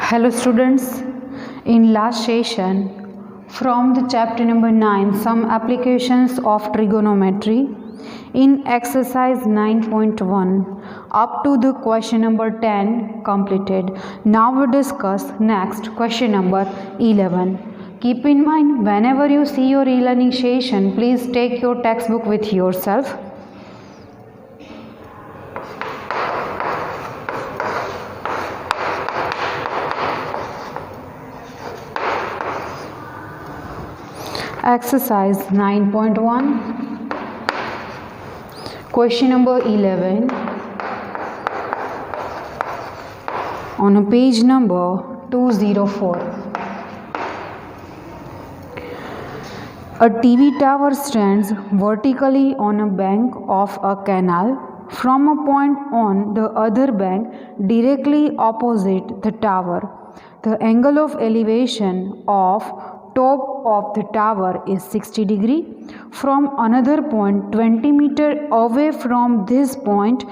Hello students, in last session from the chapter number 9 some applications of trigonometry in exercise 9.1 up to the question number 10 completed. Now we discuss next question number 11. Keep in mind, whenever you see your e-learning session, please take your textbook with yourself. Exercise 9.1, question number 11 on a page number 204. A TV tower stands vertically on a bank of a canal. From a point on the other bank directly opposite the tower, the angle of elevation of top of the tower is 60 degree. From another point 20 meter away from this point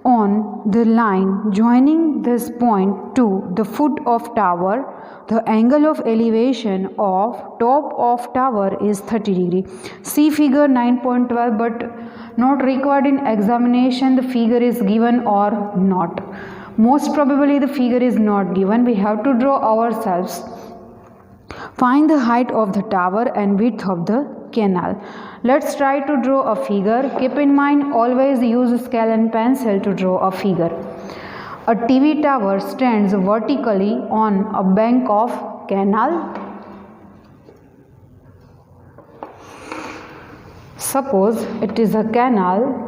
on the line joining this point to the foot of tower, the angle of elevation of top of tower is 30 degree. See figure 9.12, but not required in examination the figure is given or not. Most probably the figure is not given. We have to draw ourselves. Find the height of the tower and width of the canal. Let's try to draw a figure. Keep in mind, always use scale and pencil to draw a figure. A TV tower stands vertically on a bank of canal. Suppose it is a canal.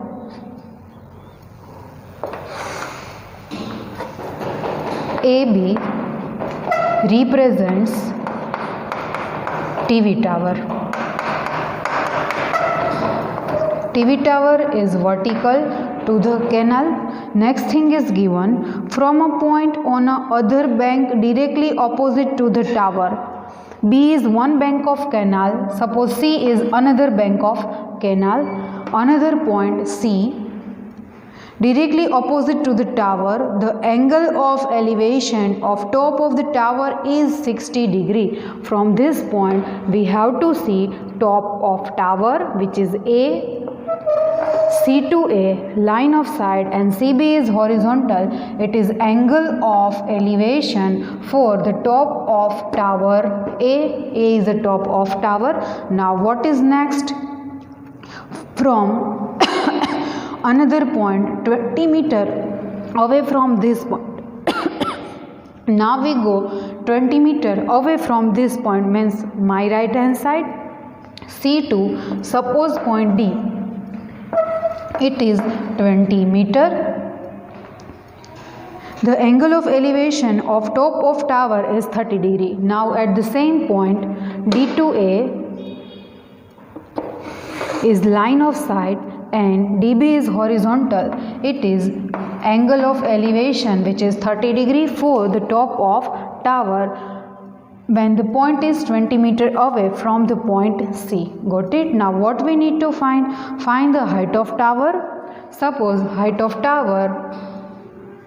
AB represents TV tower. TV tower is vertical to the canal. Next thing is given, from a point on a other bank directly opposite to the tower. B is one bank of canal. Suppose C is another bank of canal. Another point C directly opposite to the tower, the angle of elevation of top of the tower is 60 degree. From this point we have to see top of tower, which is A, C to A, line of sight, and CB is horizontal. It is angle of elevation for the top of tower A is the top of tower. Now what is next? From another point 20 meter away from this point. Now we go 20 meter away from this point, means my right hand side. C2, suppose point D, it is 20 meter. The angle of elevation of top of tower is 30 degree. Now at the same point D to A is line of sight and DB is horizontal. It is angle of elevation which is 30 degree for the top of tower when the point is 20 meter away from the point C. Got it? Now what we need to find? Find the height of tower. Suppose height of tower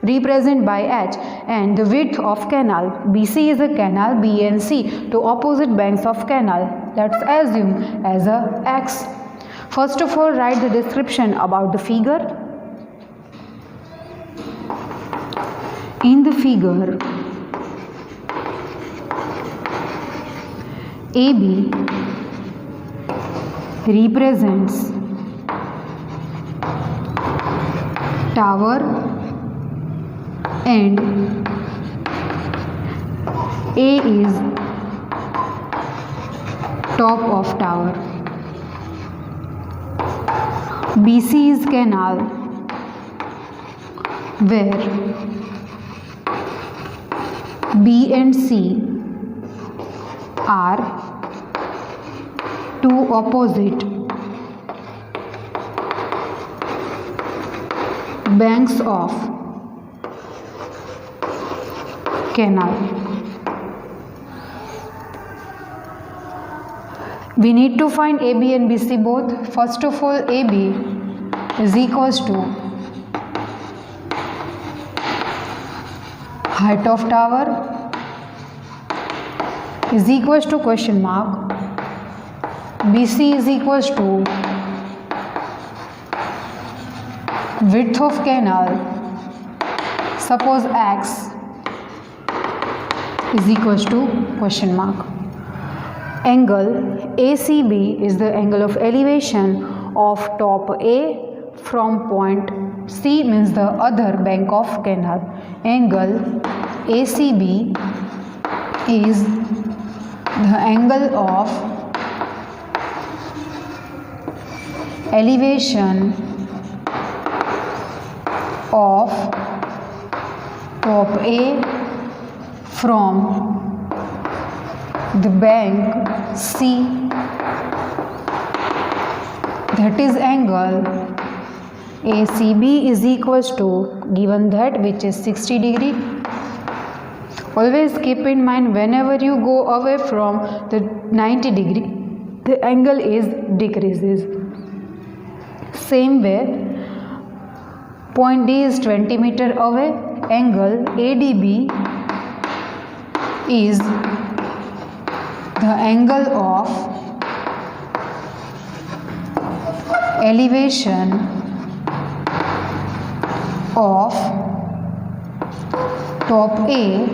represented by H and the width of canal. BC is a canal, B and C to opposite banks of canal. Let's assume as a X. First of all, write the description about the figure. In the figure, AB represents tower and A is top of tower. BC is canal where B and C are two opposite banks of canal. We need to find AB and BC both. First of all, AB is equals to height of tower is equals to question mark. BC is equals to width of canal, suppose x is equals to question mark. Angle ACB is the angle of elevation of top A from point C, means the other bank of canal. Angle ACB is the angle of elevation of top A from the bank C, that is angle ACB is equals to, given that, which is 60 degree. Always keep in mind, whenever you go away from the 90 degree, the angle is decreases. Same way, point D is 20 meter away, angle ADB is the angle of elevation of top A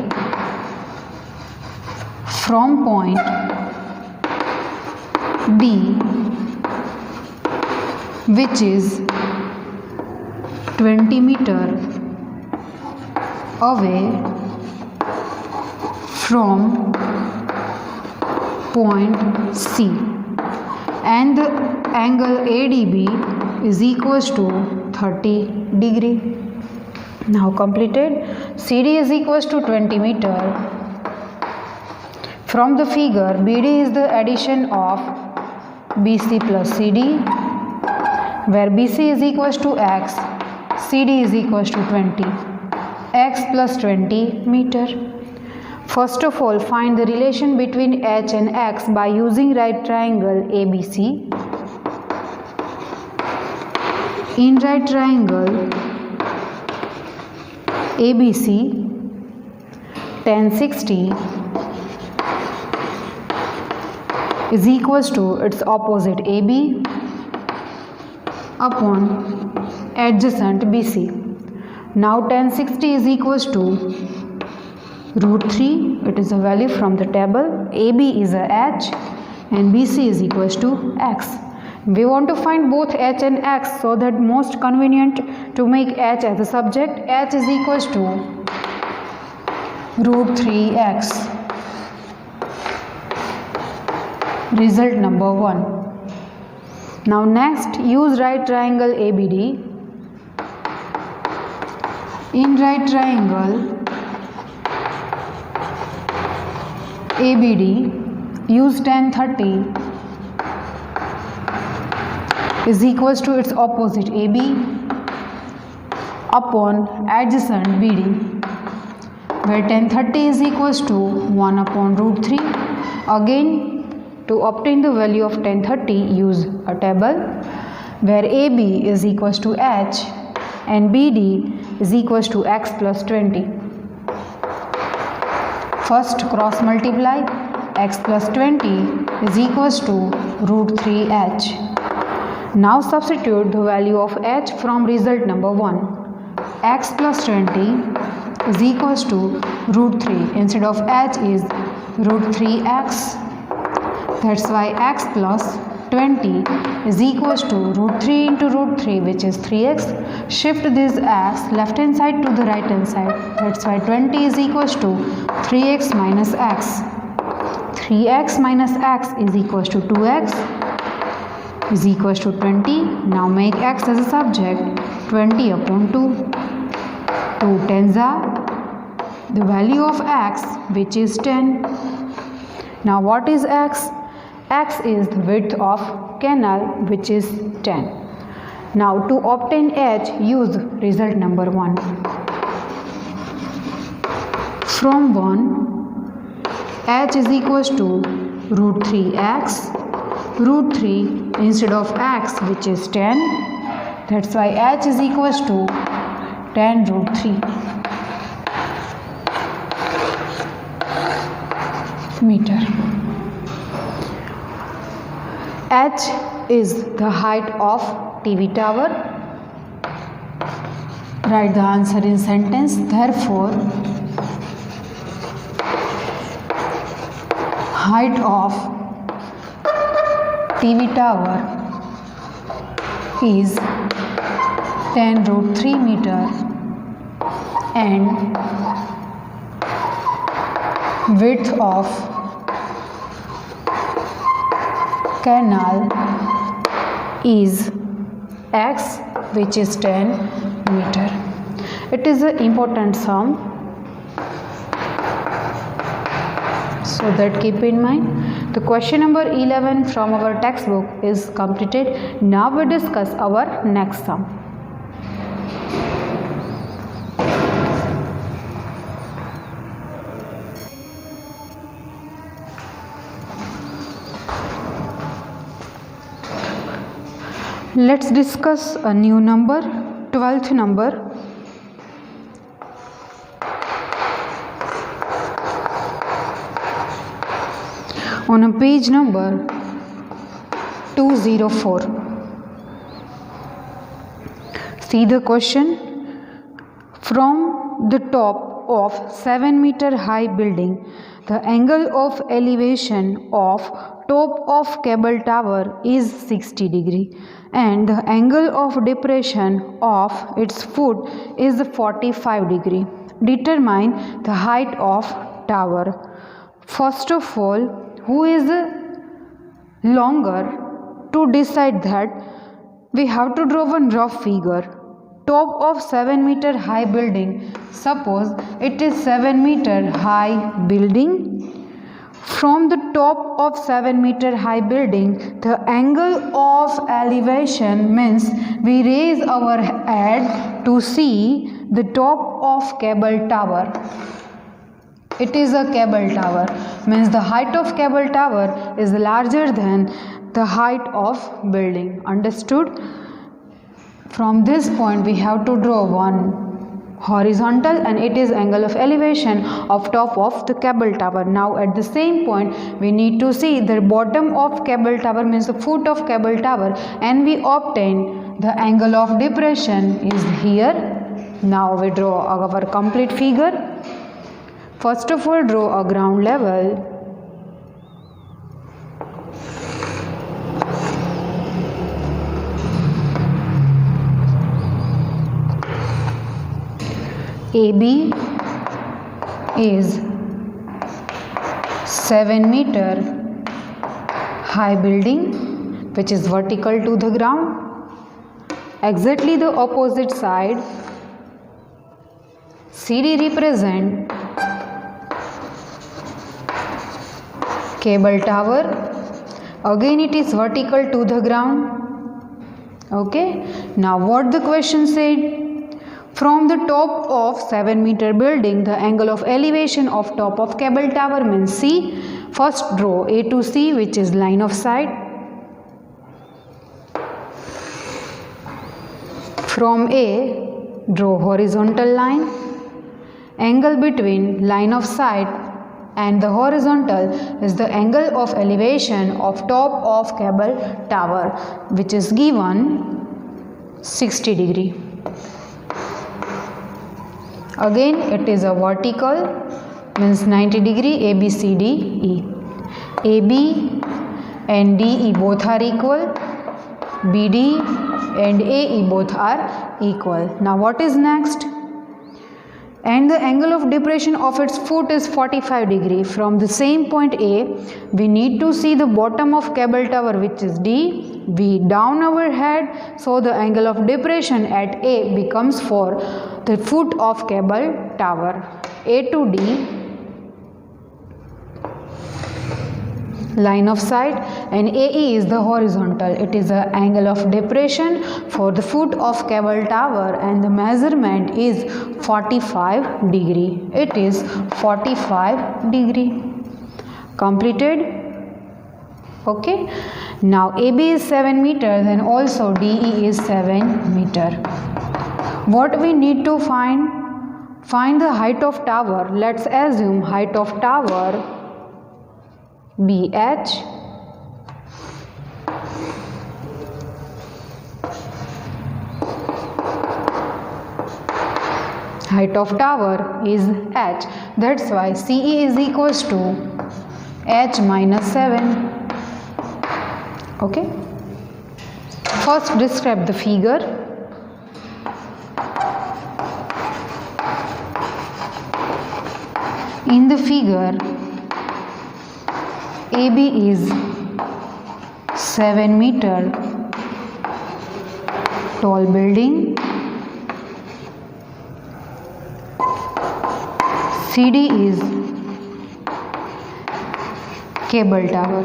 from point D, which is 20 meter away from point C, and the angle ADB is equals to 30 degree. Now completed. CD is equals to 20 meter. From the figure, BD is the addition of BC plus CD, where BC is equals to x, CD is equals to 20, x plus 20 meter. First of all, find the relation between h and x by using right triangle ABC. In right triangle ABC, tan 60 is equals to its opposite AB upon adjacent BC. Now tan 60 is equals to root 3, it is a value from the table. AB is a h and BC is equals to x. We want to find both h and x, so that most convenient to make h as a subject. H is equals to root 3x. Result number 1. Now next, use right triangle ABD. In right triangle ABD, use tan 30 is equals to its opposite AB upon adjacent BD, where tan 30 is equals to 1 upon root 3. Again, to obtain the value of tan 30, use a table where AB is equals to h and BD is equals to x plus 20. First cross multiply, x plus 20 is equals to root 3h. Now substitute the value of h from result number 1. X plus 20 is equals to root 3. Instead of h is root 3x. That's why x plus 20 is equals to root 3 into root 3, which is 3x. Shift this x left hand side to the right hand side. That's why 20 is equals to 3x minus x. 3x minus x is equals to 2x is equals to 20. Now make x as a subject. 20 upon 2. 2 tens are the value of x, which is 10. Now what is x? X is the width of canal, which is 10. Now to obtain h, use result number 1. From 1, h is equals to root 3x. Root 3 instead of x, which is 10. That's why h is equals to 10 root 3. meter. H is the height of TV tower. Write the answer in sentence. Therefore, height of TV tower is 10√3 meter and width of canal is x, which is 10 meter. It is an important sum, so that keep in mind. The question number 11 from our textbook is completed. Now we discuss our next sum. Let's discuss a new number, 12th number. On a page number 204. See the question. From the top of 7-meter high building, the angle of elevation of top of cable tower is 60 degree and the angle of depression of its foot is 45 degree. Determine the height of tower. First of all, who is longer? To decide that, we have to draw one rough figure. Top of 7-meter high building. Suppose it is 7-meter high building. From the top of 7-meter high building, the angle of elevation means we raise our head to see the top of cable tower. It is a cable tower, means the height of cable tower is larger than the height of building. Understood? From this point we have to draw one horizontal and it is angle of elevation of top of the cable tower. Now at the same point we need to see the bottom of cable tower, means the foot of cable tower, and we obtain the angle of depression is here. Now we draw our complete figure. First of all, draw a ground level. AB is 7-meter high building which is vertical to the ground. Exactly the opposite side, CD represent cable tower. Again it is vertical to the ground. Okay. Now what the question said? From the top of 7-meter building, the angle of elevation of top of cable tower means C. First draw A to C, which is line of sight. From A, draw horizontal line. Angle between line of sight and the horizontal is the angle of elevation of top of cable tower, which is given 60 degree. Again it is a vertical, means 90 degree. A, B, C, D, E. AB and DE both are equal. BD and AE both are equal. Now what is next? And the angle of depression of its foot is 45 degree. From the same point A, we need to see the bottom of cable tower, which is D. We down our head, so the angle of depression at A becomes for the foot of cable tower. A to D, line of sight, and AE is the horizontal. It is the angle of depression for the foot of cable tower and the measurement is 45 degree. It is 45 degree. Completed? Okay. Now AB is 7 meters and also DE is 7 meter. What we need to find? Find the height of tower. Let's assume height of tower BH, height of tower is h. That's why CE is equals to h minus 7. Okay. First describe the figure. In the figure, AB is 7 meter tall building. CD is cable tower.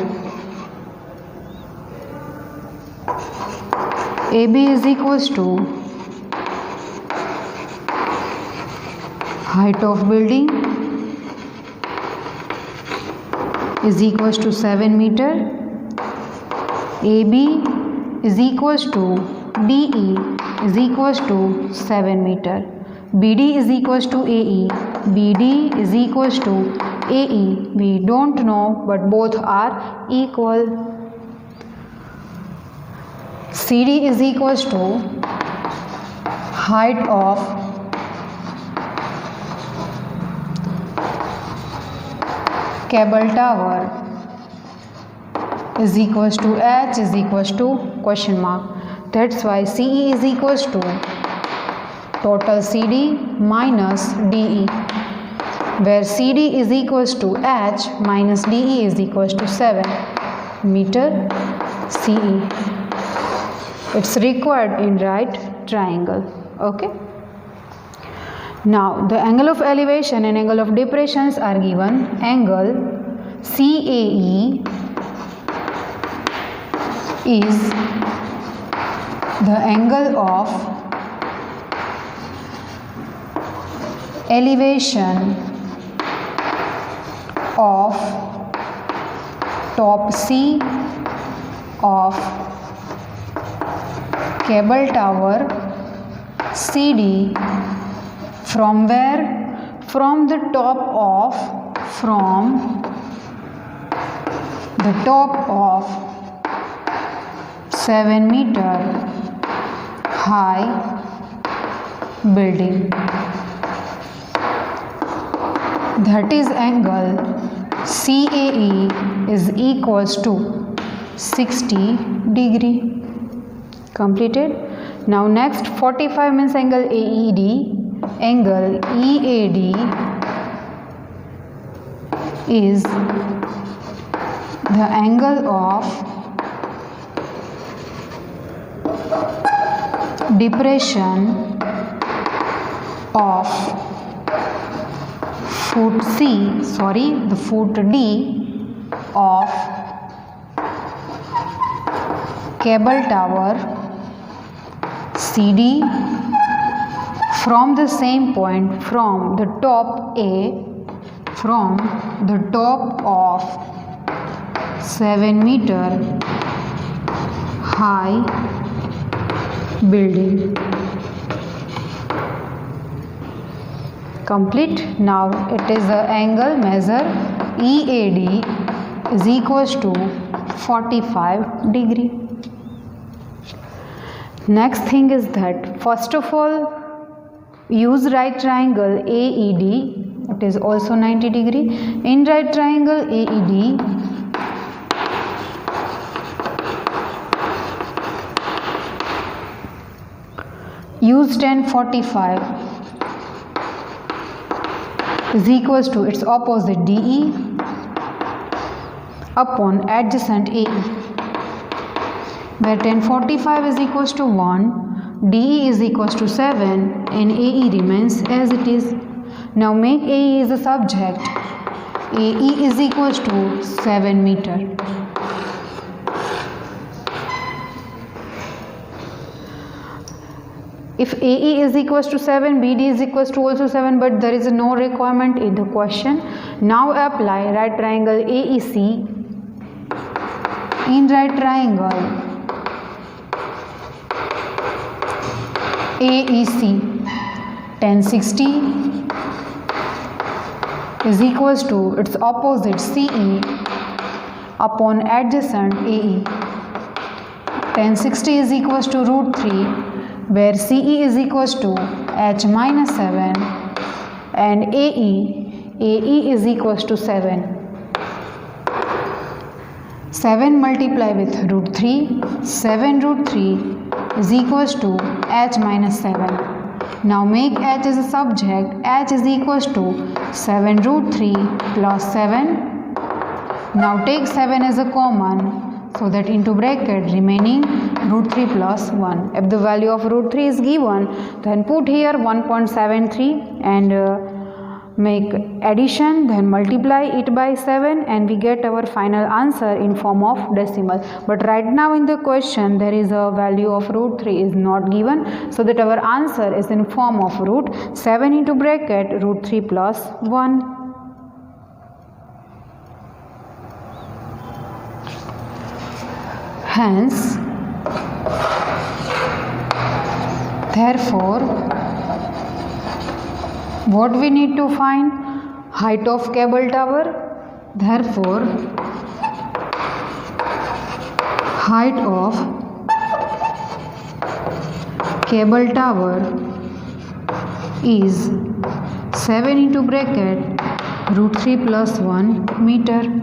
AB is equals to height of building is equals to 7 meter. AB is equals to DE is equals to 7 meter. BD is equals to AE. BD is equals to AE. We don't know, but both are equal. CD is equals to height of cable tower is equals to H is equals to question mark. That's why CE is equals to total CD minus DE, where CD is equals to H minus DE is equals to 7 meter CE. It's required in right triangle. Okay. Now the angle of elevation and angle of depressions are given. Angle CAE is the angle of elevation of top C of cable tower CD from where? From the top of 7 meter high building. That is angle CAE is equals to 60 degree. Completed. Now next 45 means angle AED. Angle EAD is the angle of depression of foot D of cable tower CD from the same point, from the top A, from the top of 7 meter high building. Complete. Now it is the angle measure EAD is equals to 45 degree. Next thing is that first of all use right triangle AED. It is also 90 degree. In right triangle AED, use tan 45 is equals to its opposite DE upon adjacent AE, where tan 45 is equals to 1, DE is equals to 7 and AE remains as it is. Now make AE is a subject. AE is equals to 7 meter. If AE is equals to 7, BD is equals to also 7, but there is no requirement in the question. Now apply right triangle AEC. In right triangle AEC, tan 60 is equals to its opposite CE upon adjacent AE. Tan 60 is equals to root 3, where CE is equals to H minus 7 and AE is equals to 7. 7 multiply with root 3, 7 root 3 is equals to H minus 7. Now make H as a subject. H is equals to 7 root 3 plus 7. Now take 7 as a common, so that into bracket remaining root 3 plus 1. If the value of root 3 is given, then put here 1.73 and make addition, then multiply it by 7 and we get our final answer in form of decimal. But right now in the question there is a value of root 3 is not given, so that our answer is in form of root 7 into bracket root 3 plus 1. Hence, therefore, what we need to find? Height of cable tower. Therefore, height of cable tower is 7 into bracket root 3 plus 1 meter.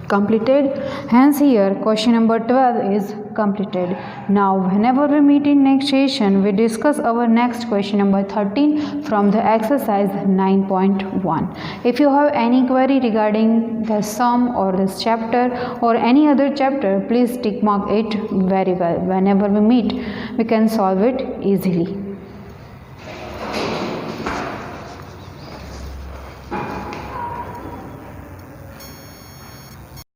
Completed. Hence here question number 12 is completed. Now whenever we meet in next session, we discuss our next question number 13 from the exercise 9.1. If you have any query regarding the sum or this chapter or any other chapter, please tick mark it very well. Whenever we meet, we can solve it easily.